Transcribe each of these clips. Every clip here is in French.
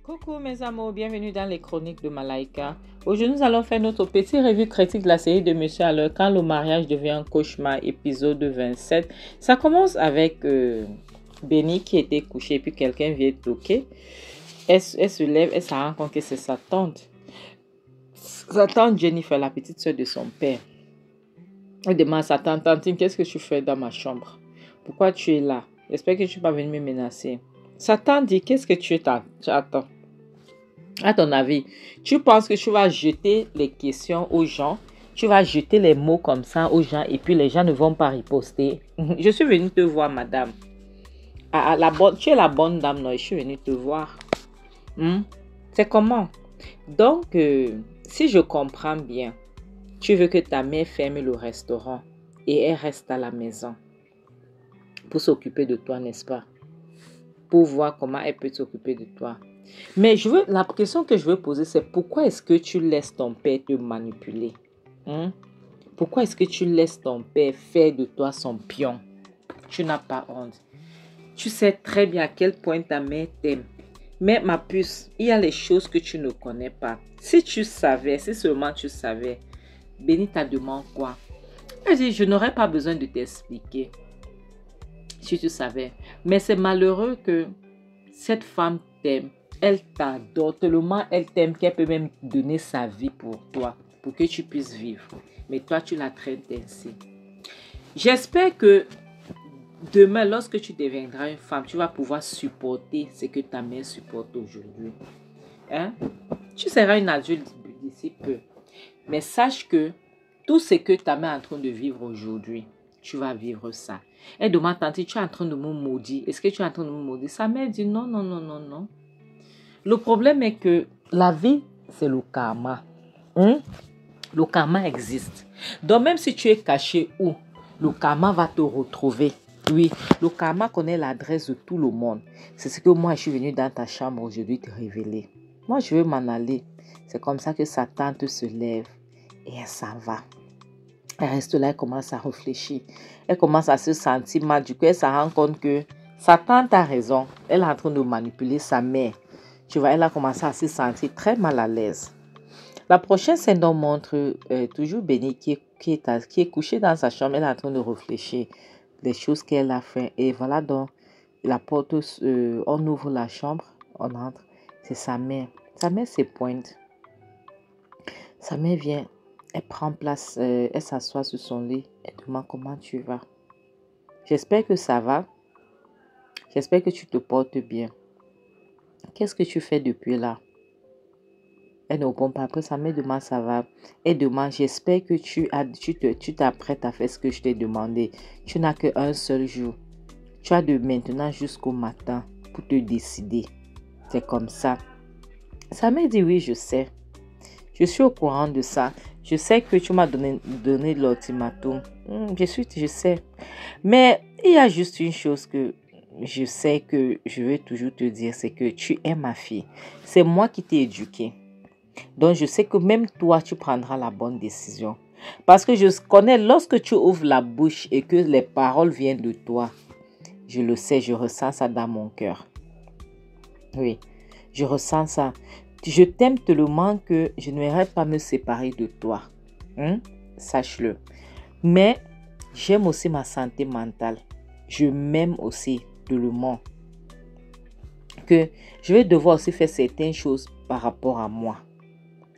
Coucou mes amours, bienvenue dans les chroniques de Malaika. Aujourd'hui, nous allons faire notre petite revue critique de la série de Monsieur à l'heure quand le mariage devient un cauchemar, épisode 27. Ça commence avec Benny qui était couché et puis quelqu'un vient toquer. Elle se lève, elle se rend compte que c'est sa tante. Sa tante Jennifer, la petite soeur de son père. Elle demande à sa tante, Tantine, qu'est-ce que tu fais dans ma chambre? Pourquoi tu es là? J'espère que tu ne vas pas venir me menacer. Sa tante dit, qu'est-ce que tu attends? À ton avis, tu penses que tu vas jeter les questions aux gens, tu vas jeter les mots comme ça aux gens et puis les gens ne vont pas riposter. Je suis venue te voir, madame. Tu es la bonne dame, non? Je suis venue te voir. C'est comment? Donc, si je comprends bien, tu veux que ta mère ferme le restaurant et elle reste à la maison pour s'occuper de toi, n'est-ce pas? Pour voir comment elle peut s'occuper de toi. Mais la question que je veux poser, c'est pourquoi est-ce que tu laisses ton père te manipuler? Pourquoi est-ce que tu laisses ton père faire de toi son pion? Tu n'as pas honte. Tu sais très bien à quel point ta mère t'aime. Mais ma puce, il y a les choses que tu ne connais pas. Si tu savais, si seulement tu savais, Béni t'a demandé quoi? Elle dit, je n'aurais pas besoin de t'expliquer. Si tu savais. Mais c'est malheureux que cette femme t'aime. Elle t'adore tellement, elle t'aime qu'elle peut même donner sa vie pour toi, pour que tu puisses vivre. Mais toi, tu la traites ainsi. J'espère que demain, lorsque tu deviendras une femme, tu vas pouvoir supporter ce que ta mère supporte aujourd'hui. Tu seras une adulte d'ici peu. Mais sache que tout ce que ta mère est en train de vivre aujourd'hui, tu vas vivre ça. Elle demande, tante, tu es en train de me maudire. Est-ce que tu es en train de me maudire? Sa mère dit non, non, non, non, non. Le problème est que la vie, c'est le karma. Le karma existe. Donc, même si tu es caché où, le karma va te retrouver. Oui, le karma connaît l'adresse de tout le monde. C'est ce que moi, je suis venue dans ta chambre aujourd'hui te révéler. Moi, je veux m'en aller. C'est comme ça que sa tante se lève et elle s'en va. Elle reste là, elle commence à réfléchir. Elle commence à se sentir mal. Du coup, elle se rend compte que sa tante a raison. Elle est en train de manipuler sa mère. Tu vois, elle a commencé à se sentir très mal à l'aise. La prochaine scène nous montre toujours Béni qui est couchée dans sa chambre. Elle est en train de réfléchir les choses qu'elle a fait. Et voilà donc la porte, on ouvre la chambre, on entre. C'est sa mère. Sa mère se pointe. Sa mère vient, elle prend place, elle s'assoit sur son lit. Elle demande comment tu vas. J'espère que ça va. J'espère que tu te portes bien. Qu'est-ce que tu fais depuis là? Elle ne répond pas. Après, sa mère demande ça va. Elle demande, j'espère que tu t'apprêtes à faire ce que je t'ai demandé. Tu n'as qu'un seul jour. Tu as de maintenant jusqu'au matin pour te décider. C'est comme ça. Sa mère dit oui, je sais. Je suis au courant de ça. Je sais que tu m'as donné l'ultimatum. Je sais. Mais il y a juste une chose que je sais que je vais toujours te dire, c'est que tu es ma fille. C'est moi qui t'ai éduquée. Donc, je sais que même toi, tu prendras la bonne décision. Parce que je connais, lorsque tu ouvres la bouche et que les paroles viennent de toi, je le sais, je ressens ça dans mon cœur. Oui, je ressens ça. Je t'aime tellement que je n'aimerais pas me séparer de toi. Sache-le. Mais j'aime aussi ma santé mentale. Je m'aime aussi tellement que je vais devoir aussi faire certaines choses par rapport à moi.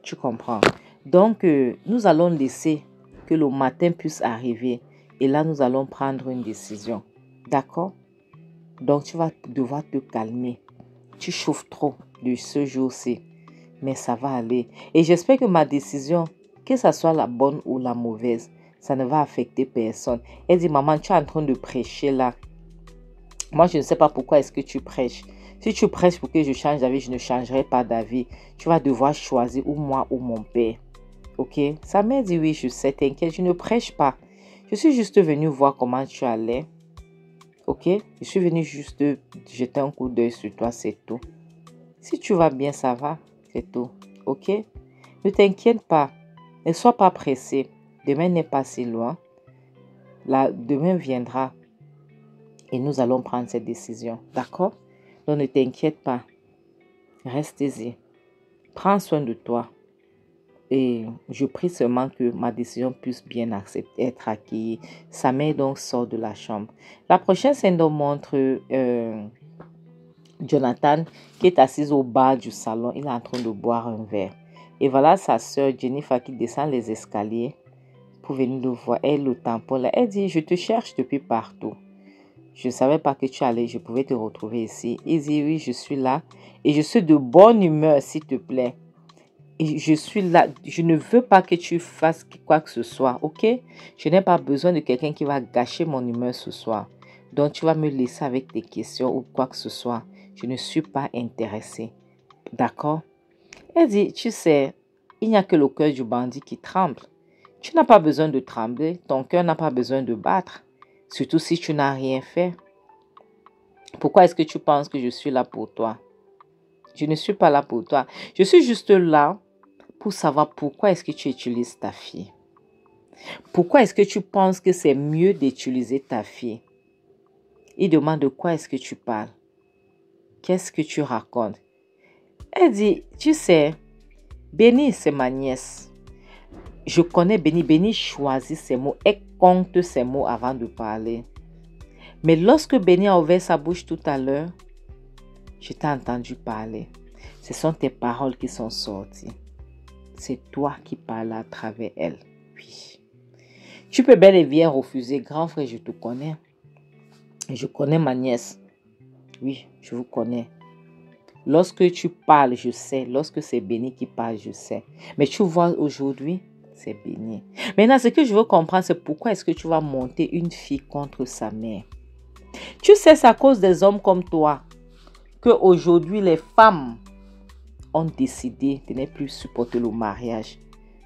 Tu comprends? Donc, nous allons laisser que le matin puisse arriver. Et là, nous allons prendre une décision. D'accord? Donc, tu vas devoir te calmer. Tu chauffes trop de ce jour-ci. Mais ça va aller. Et j'espère que ma décision, que ce soit la bonne ou la mauvaise, ça ne va affecter personne. Elle dit, maman, tu es en train de prêcher là. Moi, je ne sais pas pourquoi est-ce que tu prêches. Si tu prêches pour que je change d'avis, je ne changerai pas d'avis. Tu vas devoir choisir ou moi ou mon père. Ok? Sa mère dit oui, je sais, t'inquiète, je ne prêche pas. Je suis juste venue voir comment tu allais. Ok? Je suis venue juste jeter un coup d'œil sur toi, c'est tout. Si tu vas bien, ça va, c'est tout. Ok? Ne t'inquiète pas. Ne sois pas pressé. Demain n'est pas si loin. Demain viendra. Et nous allons prendre cette décision. D'accord? Donc ne t'inquiète pas. Restez-y. Prends soin de toi. Et je prie seulement que ma décision puisse bien être accueillie. Sa mère donc sort de la chambre. La prochaine scène donc montre Jonathan qui est assise au bas du salon. Il est en train de boire un verre. Et voilà sa soeur Jennifer qui descend les escaliers pour venir le voir. Elle le tamponne. Elle dit, je te cherche depuis partout. Je ne savais pas que tu allais, je pouvais te retrouver ici. Il dit, oui, je suis là. Et je suis de bonne humeur, s'il te plaît. Et je suis là. Je ne veux pas que tu fasses quoi que ce soit, ok? Je n'ai pas besoin de quelqu'un qui va gâcher mon humeur ce soir. Donc, tu vas me laisser avec tes questions ou quoi que ce soit. Je ne suis pas intéressée. D'accord? Elle dit, tu sais, il n'y a que le cœur du bandit qui tremble. Tu n'as pas besoin de trembler. Ton cœur n'a pas besoin de battre. Surtout si tu n'as rien fait. Pourquoi est-ce que tu penses que je suis là pour toi? Je ne suis pas là pour toi. Je suis juste là pour savoir pourquoi est-ce que tu utilises ta fille. Pourquoi est-ce que tu penses que c'est mieux d'utiliser ta fille? Il demande de quoi est-ce que tu parles. Qu'est-ce que tu racontes? Elle dit, tu sais, Béni, c'est ma nièce. Je connais Béni. Béni choisit ses mots. Elle compte ses mots avant de parler. Mais lorsque Béni a ouvert sa bouche tout à l'heure, je t'ai entendu parler. Ce sont tes paroles qui sont sorties. C'est toi qui parles à travers elle. Oui. Tu peux bel et bien refuser. Grand frère, je te connais. Et je connais ma nièce. Oui, je vous connais. Lorsque tu parles, je sais. Lorsque c'est Béni qui parle, je sais. Mais tu vois, aujourd'hui, c'est Béni. Maintenant, ce que je veux comprendre, c'est pourquoi est-ce que tu vas monter une fille contre sa mère. Tu sais, c'est à cause des hommes comme toi qu'aujourd'hui, les femmes ont décidé de ne plus supporter le mariage.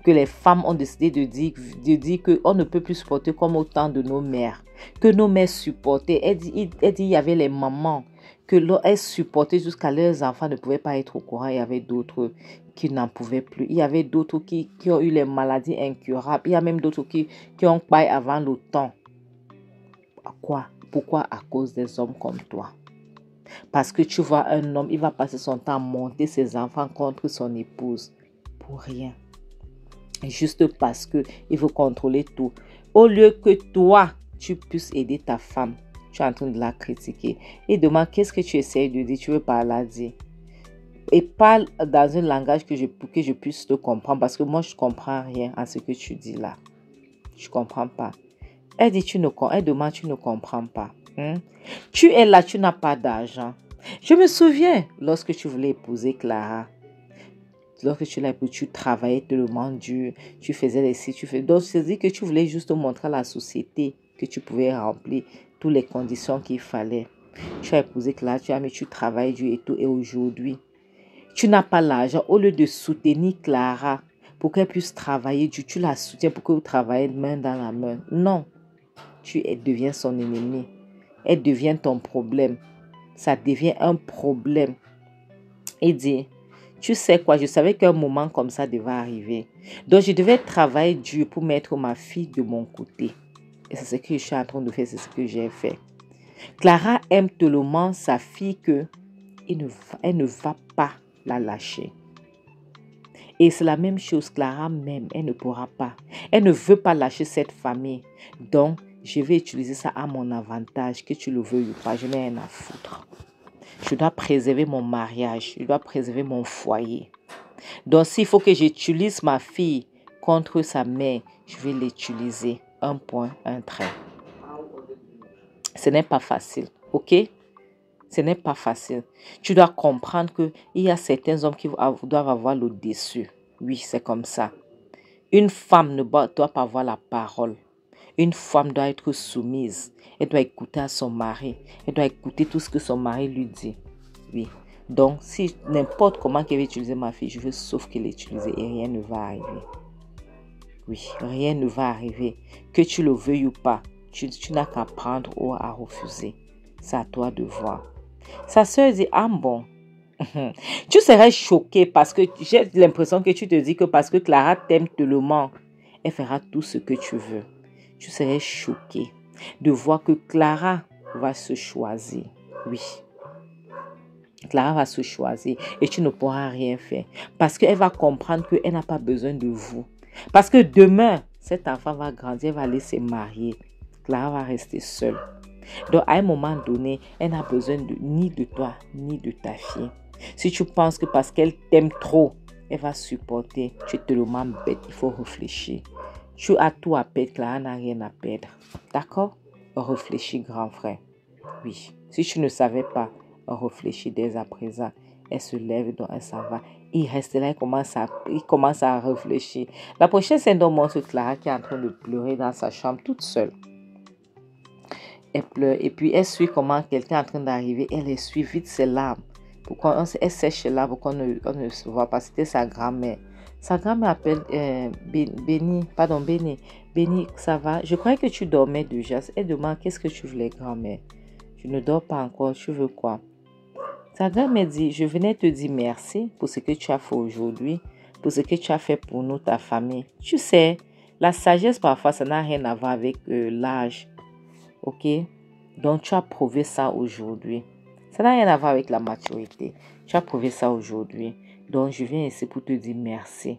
Que les femmes ont décidé de dire qu'on ne peut plus supporter comme au temps de nos mères. Que nos mères supportaient. Elle dit il y avait les mamans que elles supportaient jusqu'à leurs enfants ne pouvaient pas être au courant. Il y avait d'autres qui n'en pouvaient plus. Il y avait d'autres qui ont eu les maladies incurables. Il y a même d'autres qui ont paillé avant le temps. Quoi? Pourquoi? À cause des hommes comme toi. Parce que tu vois un homme, il va passer son temps à monter ses enfants contre son épouse. Pour rien. Juste parce qu'il veut contrôler tout. Au lieu que toi, tu puisses aider ta femme, tu es en train de la critiquer. Et demande qu'est-ce que tu essaies de dire, tu veux pas la dire. Et parle dans un langage que je puisse te comprendre. Parce que moi, je ne comprends rien à ce que tu dis là. Je ne comprends pas. Elle dit, elle demande, tu ne comprends pas. Tu es là, tu n'as pas d'argent. Je me souviens lorsque tu voulais épouser Clara. Lorsque tu l'as épousée, tu travaillais tellement dur, tu faisais les sites, tu fais. Donc, c'est dit que tu voulais juste montrer à la société que tu pouvais remplir toutes les conditions qu'il fallait. Tu as épousé Clara, tu travailles dur et tout. Et aujourd'hui, tu n'as pas l'argent. Au lieu de soutenir Clara pour qu'elle puisse travailler dur, tu la soutiens pour que vous travaillez main dans la main. Non, elle devient son ennemi. Elle devient ton problème. Ça devient un problème. Et dit, tu sais quoi, je savais qu'un moment comme ça devait arriver. Donc, je devais travailler dur pour mettre ma fille de mon côté. Et c'est ce que je suis en train de faire, c'est ce que j'ai fait. Clara aime tellement sa fille qu'elle ne va pas la lâcher. Et c'est la même chose, Clara même, elle ne pourra pas. Elle ne veut pas lâcher cette famille. Donc, je vais utiliser ça à mon avantage, que tu le veuilles ou pas, je n'ai rien à foutre. Je dois préserver mon mariage, je dois préserver mon foyer. Donc, s'il faut que j'utilise ma fille contre sa mère, je vais l'utiliser. Un point, un trait. Ce n'est pas facile, ok? Ce n'est pas facile. Tu dois comprendre qu'il y a certains hommes qui doivent avoir le dessus. Oui, c'est comme ça. Une femme ne doit pas avoir la parole. Une femme doit être soumise. Elle doit écouter à son mari. Elle doit écouter tout ce que son mari lui dit. Oui. Donc, si n'importe comment qu'elle va utiliser ma fille, je veux sauf qu'elle l'utilise et rien ne va arriver. Oui, rien ne va arriver. Que tu le veuilles ou pas, tu n'as qu'à prendre ou à refuser. C'est à toi de voir. Sa soeur dit, ah bon. Tu serais choquée parce que j'ai l'impression que tu te dis que parce que Clara t'aime tellement, elle fera tout ce que tu veux. Tu serais choquée de voir que Clara va se choisir. Oui. Clara va se choisir et tu ne pourras rien faire. Parce qu'elle va comprendre qu'elle n'a pas besoin de vous. Parce que demain, cet enfant va grandir, elle va aller se marier. Clara va rester seule. Donc, à un moment donné, elle n'a besoin ni de toi, ni de ta fille. Si tu penses que parce qu'elle t'aime trop, elle va supporter, tu es tellement bête, il faut réfléchir. Tu as tout à perdre, Clara n'a rien à perdre. D'accord? Réfléchis, grand frère. Oui. Si tu ne savais pas, réfléchis dès à présent. Elle se lève, donc elle s'en va. Il reste là, il commence à réfléchir. La prochaine scène montre Clara qui est en train de pleurer dans sa chambre toute seule. Elle pleure et puis elle suit comment quelqu'un est en train d'arriver. Elle essuie vite ses larmes. Elle sèche ses larmes pour qu'on ne se voit pas. C'était sa grand-mère. Sa grand-mère appelle Béni. Béni, ça va? Je croyais que tu dormais déjà. Elle demande qu'est-ce que tu voulais, grand-mère? Je ne dors pas encore. Tu veux quoi? Sa grand-mère dit, je venais te dire merci pour ce que tu as fait aujourd'hui, pour ce que tu as fait pour nous, ta famille. Tu sais, la sagesse parfois, ça n'a rien à voir avec l'âge. Ok? Donc, tu as prouvé ça aujourd'hui. Ça n'a rien à voir avec la maturité. Tu as prouvé ça aujourd'hui. Donc, je viens ici pour te dire merci.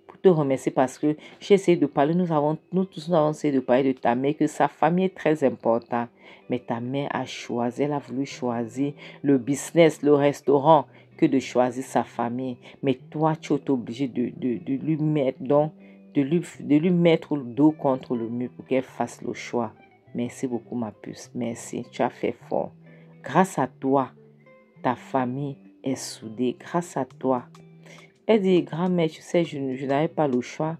Pour te remercier parce que j'ai essayé de parler. Nous tous avons essayé de parler de ta mère, que sa famille est très importante. Mais ta mère a choisi, elle a voulu choisir le business, le restaurant, que de choisir sa famille. Mais toi, tu es obligé de lui mettre, donc, de lui mettre le dos contre le mur pour qu'elle fasse le choix. Merci beaucoup, ma puce. Merci. Tu as fait fort. Grâce à toi, ta famille est soudée. Grâce à toi. Elle dit, grand-mère, tu sais, je n'avais pas le choix.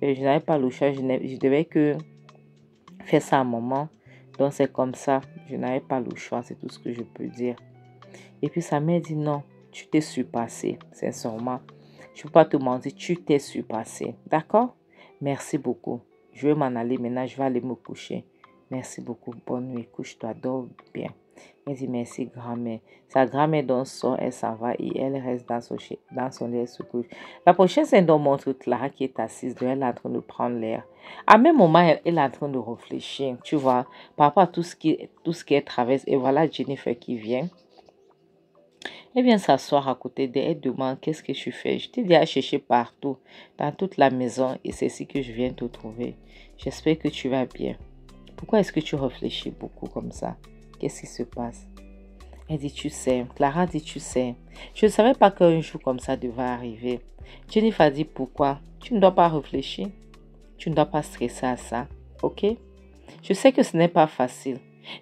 Je n'avais pas le choix. Je devais que faire ça à un moment. Donc, c'est comme ça. Je n'avais pas le choix. C'est tout ce que je peux dire. Et puis, sa mère dit, non, tu t'es surpassé. Sincèrement. Je ne peux pas te mentir. Tu t'es surpassé. D'accord? Merci beaucoup. Je vais m'en aller maintenant. Je vais aller me coucher. Merci beaucoup. Bonne nuit. Couche-toi. Dors bien. Elle dit merci grand-mère. Sa grand-mère donc sort, elle s'en va et elle reste dans son lit, elle se couche. La prochaine scène donc montre Clara qui est assise, elle est en train de prendre l'air. À même moment, elle est en train de réfléchir, tu vois, par rapport à tout ce qu'elle traverse. Et voilà Jennifer qui vient. Elle vient s'asseoir à côté d'elle, elle demande qu'est-ce que tu fais. Je t'ai dit à chercher partout, dans toute la maison, et c'est ici que je viens te trouver. J'espère que tu vas bien. Pourquoi est-ce que tu réfléchis beaucoup comme ça? Qu'est-ce qui se passe? Elle dit, tu sais. Clara dit, tu sais. Je ne savais pas qu'un jour comme ça devait arriver. Jennifer dit, pourquoi? Tu ne dois pas réfléchir. Tu ne dois pas stresser à ça. Ok? Je sais que ce n'est pas facile.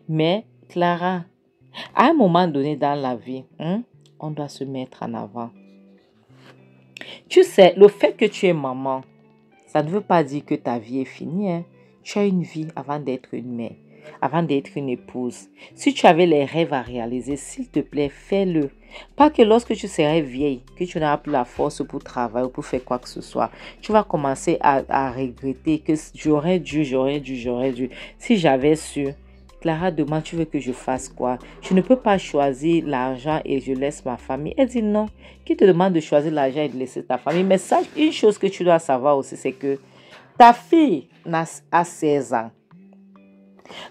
Mais, Clara, à un moment donné dans la vie, on doit se mettre en avant. Tu sais, le fait que tu es maman, ça ne veut pas dire que ta vie est finie. Hein? Tu as une vie avant d'être une mère, avant d'être une épouse. Si tu avais les rêves à réaliser, s'il te plaît, fais-le. Pas que lorsque tu seras vieille, que tu n'auras plus la force pour travailler ou pour faire quoi que ce soit, tu vas commencer à regretter que j'aurais dû. Si j'avais su. Clara demande, tu veux que je fasse quoi? Je ne peux pas choisir l'argent et je laisse ma famille. Elle dit non. Qui te demande de choisir l'argent et de laisser ta famille? Mais sache une chose que tu dois savoir aussi, c'est que ta fille a 16 ans.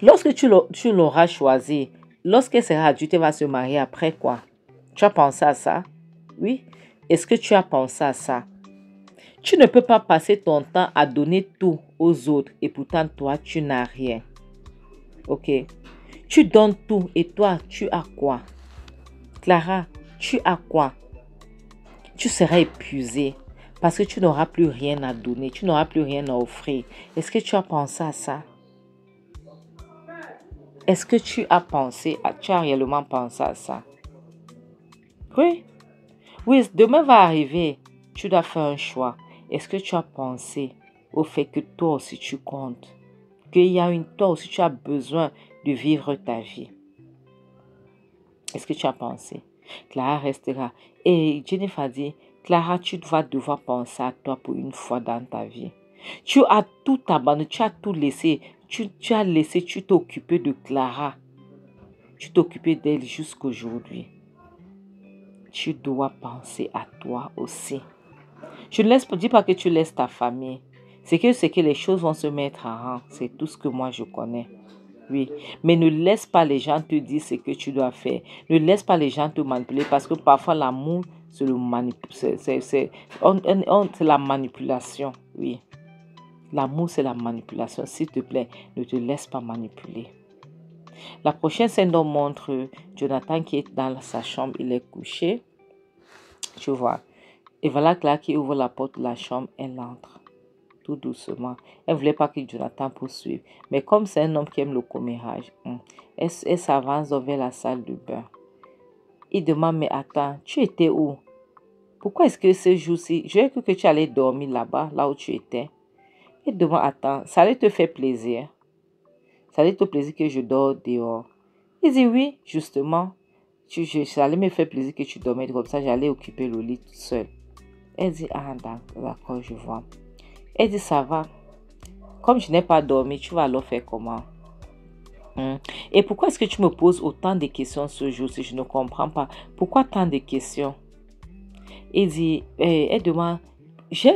Lorsque tu l'auras choisi, lorsqu'elle sera adulte, elle va se marier après quoi? Tu as pensé à ça? Oui? Est-ce que tu as pensé à ça? Tu ne peux pas passer ton temps à donner tout aux autres et pourtant toi, tu n'as rien. Ok? Tu donnes tout et toi, tu as quoi? Clara, tu as quoi? Tu seras épuisée parce que tu n'auras plus rien à donner, tu n'auras plus rien à offrir. Est-ce que tu as pensé à ça? Est-ce que tu as réellement pensé à ça? Oui. Oui, demain va arriver. Tu dois faire un choix. Est-ce que tu as pensé au fait que toi aussi tu comptes? Toi aussi tu as besoin de vivre ta vie. Est-ce que tu as pensé? Clara restera. Et Jennifer dit, Clara, tu vas devoir penser à toi pour une fois dans ta vie. Tu as tout abandonné, tu as tout laissé. Tu t'es occupé de Clara. Tu t'es occupé d'elle jusqu'aujourd'hui. Tu dois penser à toi aussi. Je ne dis pas que tu laisses ta famille. C'est que les choses vont se mettre en rang. C'est tout ce que moi je connais. Oui, mais ne laisse pas les gens te dire ce que tu dois faire. Ne laisse pas les gens te manipuler parce que parfois l'amour, c'est c'est la manipulation. Oui, l'amour, c'est la manipulation. S'il te plaît, ne te laisse pas manipuler. La prochaine scène nous montre Jonathan qui est dans sa chambre, il est couché. Tu vois. Et voilà Clara qui ouvre la porte de la chambre, elle entre. Tout doucement. Elle ne voulait pas que Jonathan poursuive. Mais comme c'est un homme qui aime le commérage, elle s'avance vers la salle de bain. Il demande, mais attends, tu étais où? Pourquoi est-ce que ce jour-ci, j'ai cru que tu allais dormir là-bas, là où tu étais? Il demande, attends, ça allait te faire plaisir? Ça allait te plaisir que je dors dehors? Il dit, oui, justement. Ça allait me faire plaisir que tu dormais comme ça, j'allais occuper le lit toute seule. Elle dit, ah d'accord, je vois. Elle dit, ça va. Comme je n'ai pas dormi, tu vas alors faire comment? Et pourquoi est-ce que tu me poses autant de questions ce jour-ci? Je ne comprends pas. Pourquoi tant de questions? Elle dit, elle demande, j'ai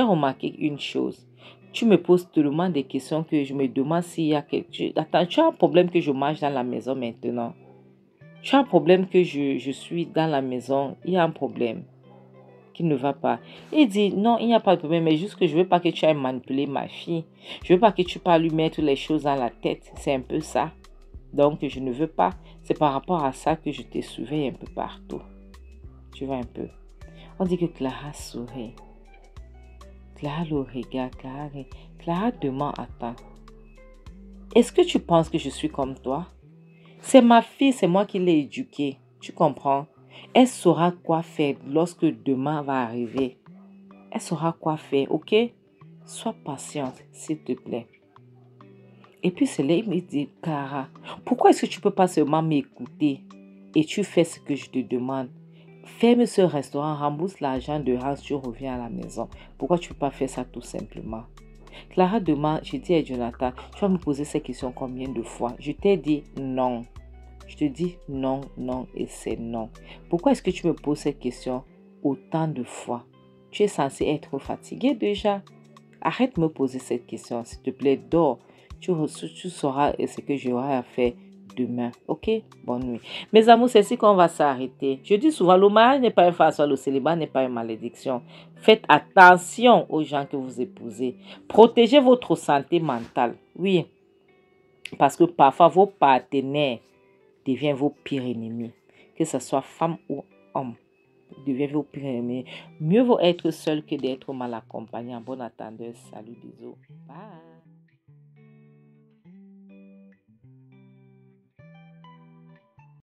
remarqué une chose. Tu me poses tellement de questions que je me demande s'il y a quelque chose. Attends, tu as un problème que je marche dans la maison maintenant? Tu as un problème que je suis dans la maison? Il y a un problème qui ne va pas. Il dit, non, il n'y a pas de problème, mais juste que je veux pas que tu ailles manipuler ma fille. Je veux pas que tu parles lui mettre les choses dans la tête. C'est un peu ça. Donc, je ne veux pas. C'est par rapport à ça que je te surveille un peu partout. Tu vois un peu. On dit que Clara sourit. Clara le regarde. Clara demande, attends. Est-ce que tu penses que je suis comme toi? C'est ma fille, c'est moi qui l'ai éduquée. Tu comprends? Elle saura quoi faire lorsque demain va arriver. Elle saura quoi faire, ok? Sois patiente, s'il te plaît. Et puis c'est là, il me dit, Clara, pourquoi est-ce que tu ne peux pas seulement m'écouter et tu fais ce que je te demande? Ferme ce restaurant, rembourse l'argent de Hans, tu reviens à la maison. Pourquoi tu ne peux pas faire ça tout simplement? Clara demande, je dis à Jonathan, tu vas me poser ces questions combien de fois? Je t'ai dit non. Je te dis non, non et c'est non. Pourquoi est-ce que tu me poses ces questions autant de fois? Tu es censé être fatigué déjà. Arrête de me poser cette question, s'il te plaît, dors. Tu sauras ce que j'aurai à faire demain. Ok? Bonne nuit. Mes amours, c'est ici qu'on va s'arrêter. Je dis souvent, le mariage n'est pas un farce, le célibat n'est pas une malédiction. Faites attention aux gens que vous épousez. Protégez votre santé mentale. Oui. Parce que parfois, vos partenaires deviennent vos pires ennemis. Que ce soit femme ou homme. Deviennent vos pires ennemis. Mieux vaut être seul que d'être mal accompagné. En bon attendeur. Salut, bisous. Bye.